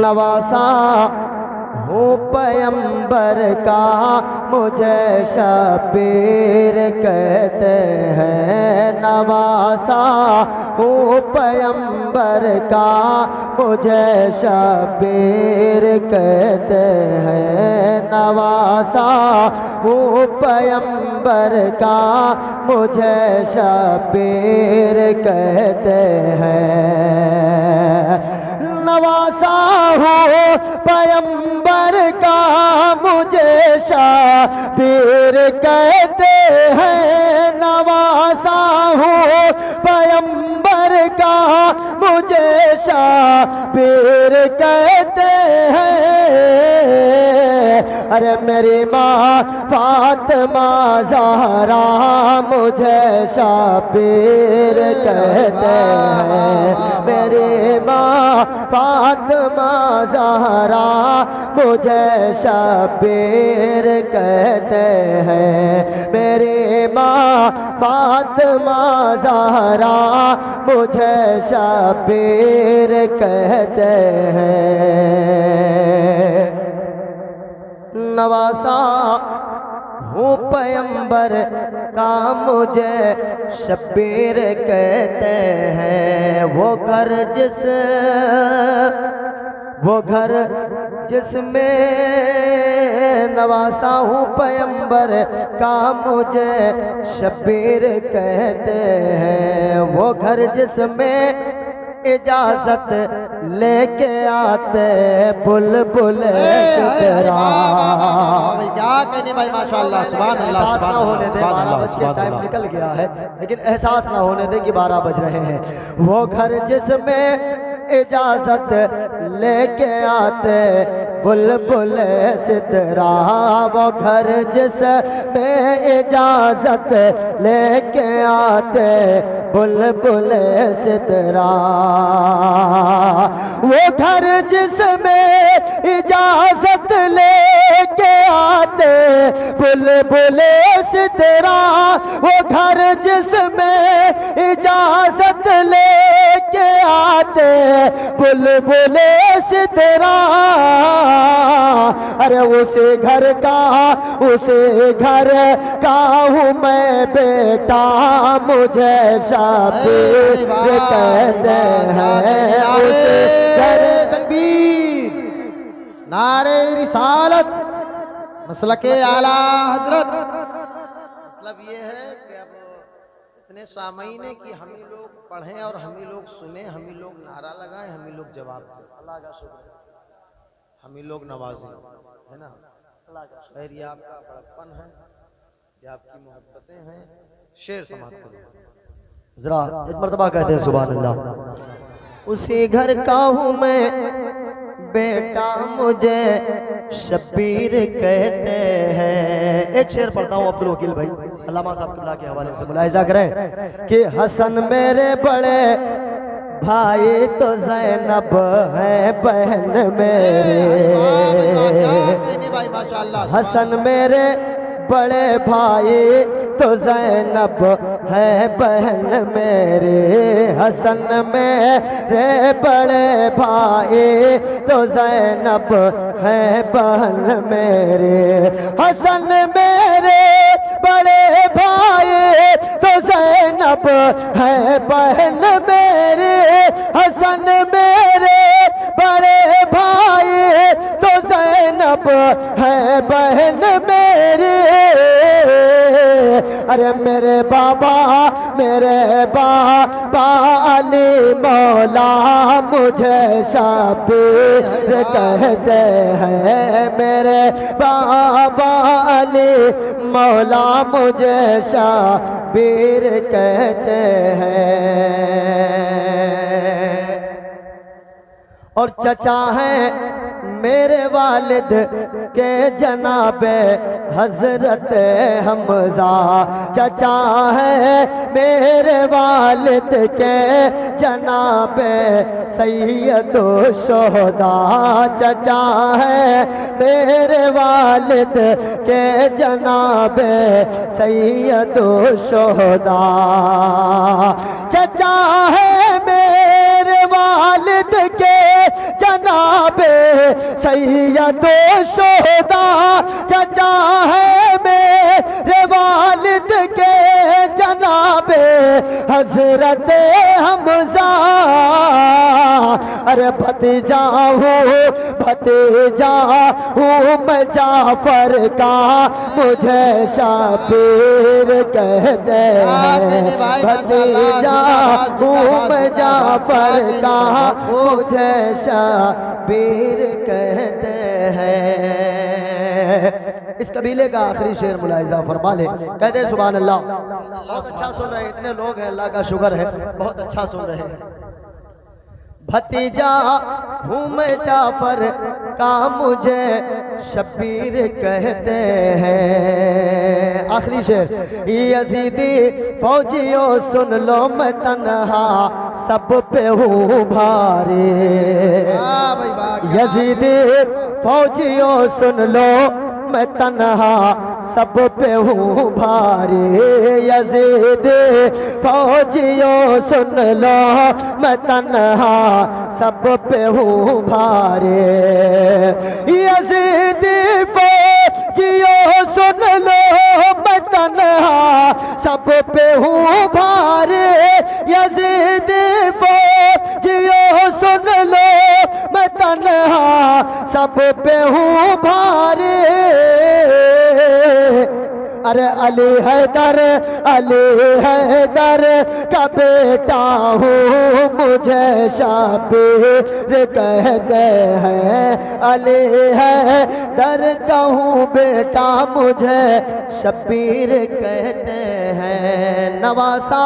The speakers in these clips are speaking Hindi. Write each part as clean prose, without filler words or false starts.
नवासा हूँ पैगंबर का, मुझे शबीर कहते हैं। नवासा हूँ पैगंबर का, मुझे शबीर कहते हैं। नवासा हूँ पैगंबर का, मुझे शबीर कहते हैं। नवासा हूँ पैगंबर का, मुझे शबीर कहते हैं। नवासा हूँ पैगंबर का, मुझे शबीर कहते हैं। अरे मेरी माँ फातिमा ज़हरा, मुझे शबीर कहते हैं। मेरी माँ फातिमा ज़हरा, मुझे शबीर कहते हैं। मेरी माँ फातिमा ज़हरा, मुझे शबीर कहते हैं। नवासा हूँ पैगंबर का, मुझे शबीर कहते हैं। वो घर जिसमें नवासा हूँ पैगंबर का, मुझे शबीर कहते हैं। वो घर जिसमें इजाजत लेके आते बुलबुल सितरा। क्या कहने भाई, माशाअल्लाह, सुभान अल्लाह। एहसास ना होने दे, 12 बज के टाइम निकल गया है, लेकिन एहसास ना होने दे कि 12 बज रहे हैं। वो घर जिसमें इजाजत लेके आते बुलबुल सितरा। वो घर जिसमें इजाजत लेके आते बुलबुल सितरा। वो घर जिसमें इजाजत लेके आते बुलबुल सितरा। वो घर जिसमें इजाजत लेके आते बुलबुल सितरा। अरे उसे घर का हूँ मैं बेटा, मुझे शबीर कहते हैं। उसे घर तकबीर, नारे रिसालत, मसलके आला हजरत। मतलब ये है कि अब इतने सामईन है कि हम ही लोग पढ़ें और हम ही लोग सुने, हम ही लोग नारा लगाएं, हम ही लोग जवाब दें। अल्लाह का शुक्र, हम ही लोग नवाजें, है ना। खैर ये आपका बड़प्पन है, ये आपकी मोहब्बतें हैं। शेर समाप्त करें जरा एक मर्तबा कहते हैं सुभान अल्लाह। उसी घर का हूँ मैं बेटा, मुझे शबीर कहते हैं। एक शेर पढ़ता हूँ अब्दुल वकील भाई अल्लामा साहब किबला के हवाले से, मुलाहिजा करें कि हसन मेरे बड़े भाई तो ज़ैनब है बहन मेरे। हसन मेरे बड़े भाई तो ज़ैनब है बहन मेरे। हसन मेरे बड़े भाई तो ज़ैनब है बहन मेरे। हसन मेरे बड़े भाई तो ज़ैनब है बहन मेरे। हसन मेरे बड़े भाई तो ज़ैनब है बहन मेरी। अरे मेरे बाबा अली मौला मुझे शबीर कहते हैं। मेरे बाबा अली मौला मुझे शबीर कहते हैं। और चचा है मेरे वालिद के जनाबे हजरत हमजा। चचा है मेरे वालिद के जनाबे सैयदो शोहदा। चचा है मेरे वालिद के जनाबे सैयदो शोहदा। चचा है मेरे वालिद के जना जनाबे सैयदो शोहदा चचा है मेरे वालिद के जनाबे हजरत हमजा। अरे भतीजा हूँ मैं जाफर का, मुझे शाबीर कहते हैं। भतीजा हूँ मैं जाफर का, मुझे शाबीर कहते हैं। इस कबीले का आखिरी शेर मुलाहिजा फरमा ले, कहते हैं सुभान अल्लाह। बहुत अच्छा सुन रहे हैं, इतने लोग हैं, अल्लाह का शुक्र है, बहुत अच्छा सुन रहे हैं। भतीजा हूँ मैं जाफर का, मुझे शब्बीर कहते हैं। आखिरी शेर, यजीदी फौजियों सुन लो मैं तन्हा सब पे हूँ भारी। यजीदी फौजियों सुन लो मैं तन्हा सब पे हूँ भारी। यजीद फौजियों सुन लो मैं तन्हा सब पे हूँ भारी। यजीद फौजियों सुन लो मैं तन्हा सब पे हूँ भारी। यजीद फौजियों सुन लो मैं तन्हा सब पे हूँ भारी। अरे अली हैदर का बेटा हूँ, मुझे शाबीर कहते हैं। अली हैदर का हूँ बेटा, मुझे शब्बीर कहते हैं। नवासा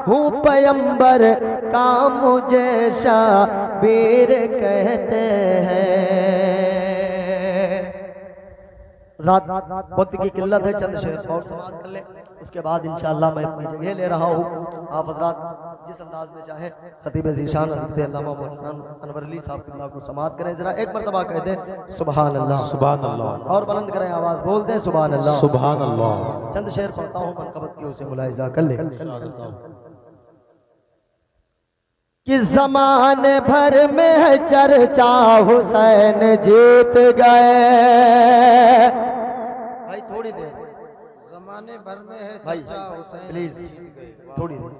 हूँ पैगंबर का, मुझे शाबीर कहते हैं। वक्त की किल्लत है, चंद शेर और समाप्त कर ले, उसके बाद इंशाअल्लाह मैं अपनी जगह ले रहा हूँ। आप हजरात जिस अंदाज में चाहें खतीब ज़ीशान हज़रत अल्लामा मौलाना अनवर अली साहब अल्लाह को समाप्त करें। जरा एक मरतबा कह दें सुभान अल्लाह, सुभान अल्लाह, और बुलंद करें आवाज़, बोल दें सुभान अल्लाह, सुभान अल्लाह। चंद शेर पढ़ता हूँ मनक़बत की, उसे मुलाहिज़ा कर ले। कि ज़माने भर में है चर्चा, हुसैन जीत गए। भाई थोड़ी देर, ज़माने भर में है चर्चा, हुसैन प्लीज थोड़ी देर।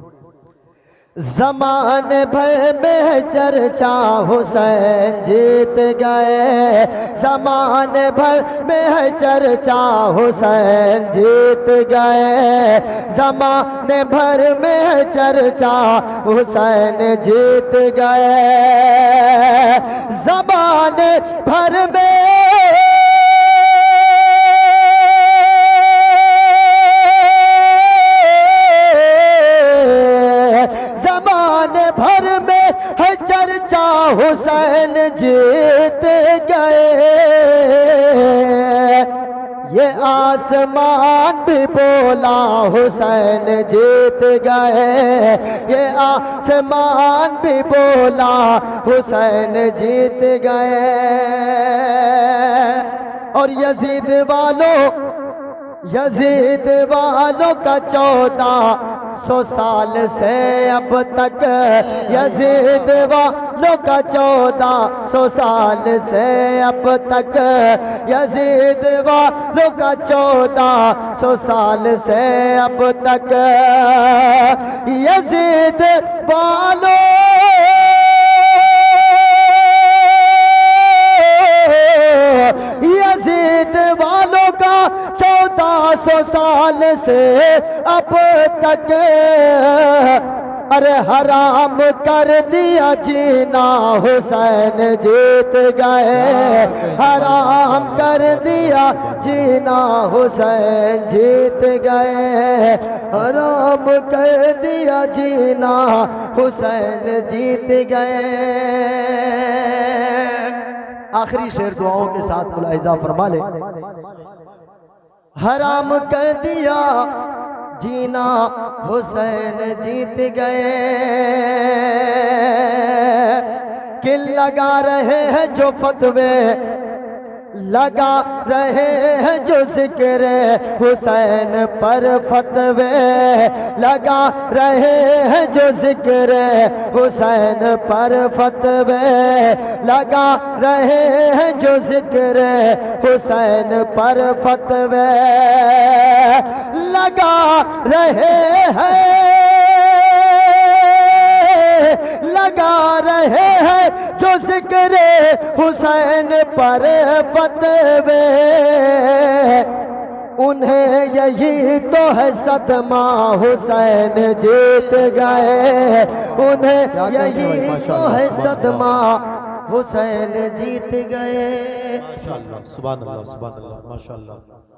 ज़माने भर में है चर्चा, हुसैन जीत गए। ज़माने भर में है चर्चा, हुसैन जीत गए। ज़माने भर में है चर्चा, हुसैन जीत गए। ज़माने भर में हुसैन जीत गए। ये आसमान भी बोला हुसैन जीत गए। ये आसमान भी बोला हुसैन जीत गए। और यजीद वालों का 1400 साल से अब तक, यजीद वालों का 1400 साल से अब तक, यजीद वालों का 1400 साल से अब तक, यजीद वालों का 1400 साल से अब तक, अरे हराम कर दिया जीना, हुसैन जीत गए। हराम कर दिया जीना, हुसैन जीत गए। हराम कर दिया जीना, हुसैन जीत गए। आखिरी शेर दुआओं के साथ मुलाहिजा फरमा ले। हराम कर दिया जीना, हुसैन जीत गए। कि लगा रहे हैं जो फतवे, लगा रहे हैं जो जिक्र हुसैन पर फतवे, लगा रहे हैं जो जिक्र हुसैन पर फतवे, लगा रहे हैं जो जिक्र हुसैन पर फतवे, लगा रहे हैं, लगा रहे हैं जो जिक्र हुसैन पर फतवे। उन्हें यही तो है सदमा हुसैन जीत गए, उन्हें यही तो है सदमा हुसैन जीत गए। माशाअल्लाह, सुभान अल्लाह, सुभान अल्लाह, माशाअल्लाह।